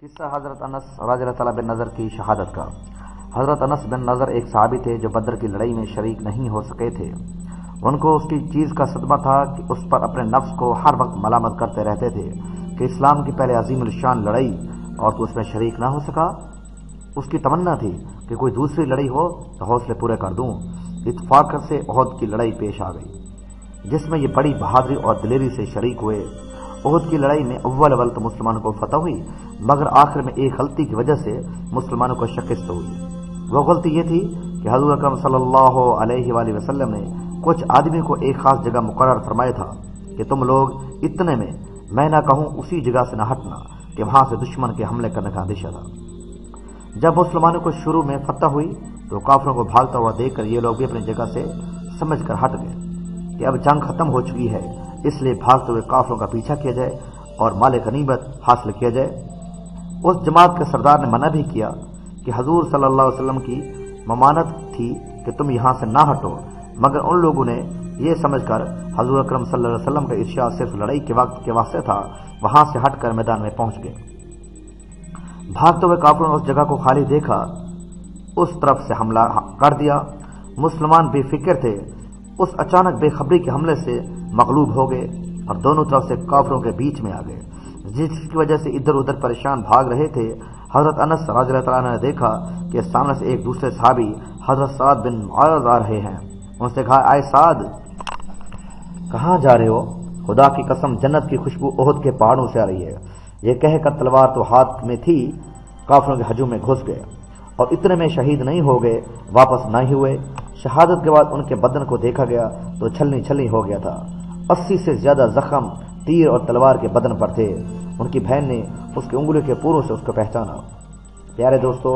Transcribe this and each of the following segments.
قصہ حضرت انس رضی اللہ تعالیٰ بن نضر کی شہادت کا۔ حضرت انس بن نضر ایک صحابی تھے جو بدر کی لڑائی میں شریک نہیں ہو سکے تھے۔ ان کو اس کی چیز کا صدمہ تھا کہ اس پر اپنے نفس کو ہر وقت ملامت کرتے رہتے تھے کہ اسلام کی پہلے عظیم الشان لڑائی اور تو اس میں شریک نہ ہو سکا۔ اس کی تمنا تھی کہ کوئی دوسری لڑائی ہو تو حوصلے پورے کر دوں۔ اتفاق سے احد کی لڑائی پیش آ گئی جس میں یہ بڑی بہادری اور دلیری سے شریک ہوئے۔ احد کی لڑائی میں اول تو مسلمانوں کو فتح ہوئی، مگر آخر میں ایک غلطی کی وجہ سے مسلمانوں کو شکست ہوئی۔ وہ غلطی یہ تھی کہ حضور اکرم صلی اللہ علیہ وآلہ وسلم نے کچھ آدمی کو ایک خاص جگہ مقرر فرمایا تھا کہ تم لوگ اتنے میں نہ کہوں اسی جگہ سے نہ ہٹنا کہ وہاں سے دشمن کے حملے کرنے کا اندیشہ تھا۔ جب مسلمانوں کو شروع میں فتح ہوئی تو کافروں کو بھاگتا ہوا دیکھ کر یہ لوگ بھی اپنی جگہ سے سمجھ کر ہٹ گئے کہ اب جنگ ختم ہو چکی ہے، اس لیے بھاگتے ہوئے کافروں کا پیچھا کیا جائے اور مال غنیمت حاصل کیا جائے۔ اس جماعت کے سردار نے منع بھی کیا کہ حضور صلی اللہ علیہ وسلم کی ممانت تھی کہ تم یہاں سے نہ ہٹو، مگر ان لوگوں نے یہ سمجھ کر حضور اکرم صلی اللہ علیہ وسلم کا ارشاد صرف لڑائی کے وقت کے واسطے تھا، وہاں سے ہٹ کر میدان میں پہنچ گئے۔ بھاگتے ہوئے کافروں نے اس جگہ کو خالی دیکھا، اس طرف سے حملہ کر دیا۔ مسلمان بے فکر تھے، اس اچانک بے خبری کے حملے سے مغلوب ہو گئے اور دونوں طرف سے کافروں کے بیچ میں آ گئے، جس کی وجہ سے ادھر ادھر پریشان بھاگ رہے تھے۔ حضرت انس رضی اللہ تعالیٰ نے دیکھا کہ سامنے سے ایک دوسرے صحابی حضرت سعد بن معاذ آ رہے ہیں۔ ان سے کہا، اے سعد، کہاں جا رہے ہو؟ خدا کی قسم جنت کی خوشبو احد کے پہاڑوں سے آ رہی ہے۔ یہ کہہ کر تلوار تو ہاتھ میں تھی، کافروں کے ہجوم میں گھس گئے اور اتنے میں شہید نہیں ہو گئے، واپس نہ ہی ہوئے۔ شہادت کے بعد ان کے بدن کو دیکھا گیا تو چھلنی چھلنی ہو گیا تھا۔ 80 سے زیادہ زخم تیر اور تلوار کے بدن پر تھے۔ ان کی بہن نے اس کی انگلیوں کے پوروں سے اس کو پہچانا۔ پیارے دوستو،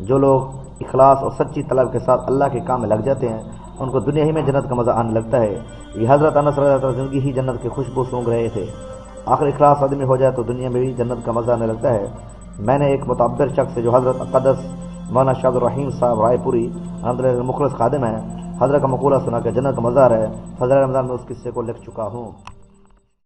جو لوگ اخلاص اور سچی طلب کے ساتھ اللہ کے کام میں لگ جاتے ہیں ان کو دنیا ہی میں جنت کا مزہ آنے لگتا ہے۔ یہ حضرت انس رضی اللہ عنہ زندگی ہی جنت کی خوشبو سونگ رہے تھے۔ آخر اخلاص آدمی ہو جائے تو دنیا میں بھی جنت کا مزہ آنے لگتا ہے۔ میں نے ایک متعبر شخص سے جو حضرت اقدس مولانا شاہد الرحیم صاحب رائے پوری الحمدللہ مخلص خادم ہیں، حضرت کا مقولہ سنا کہ جنت کا مزہ ہے، فضل رمضان میں اس قصے کو لکھ چکا ہوں۔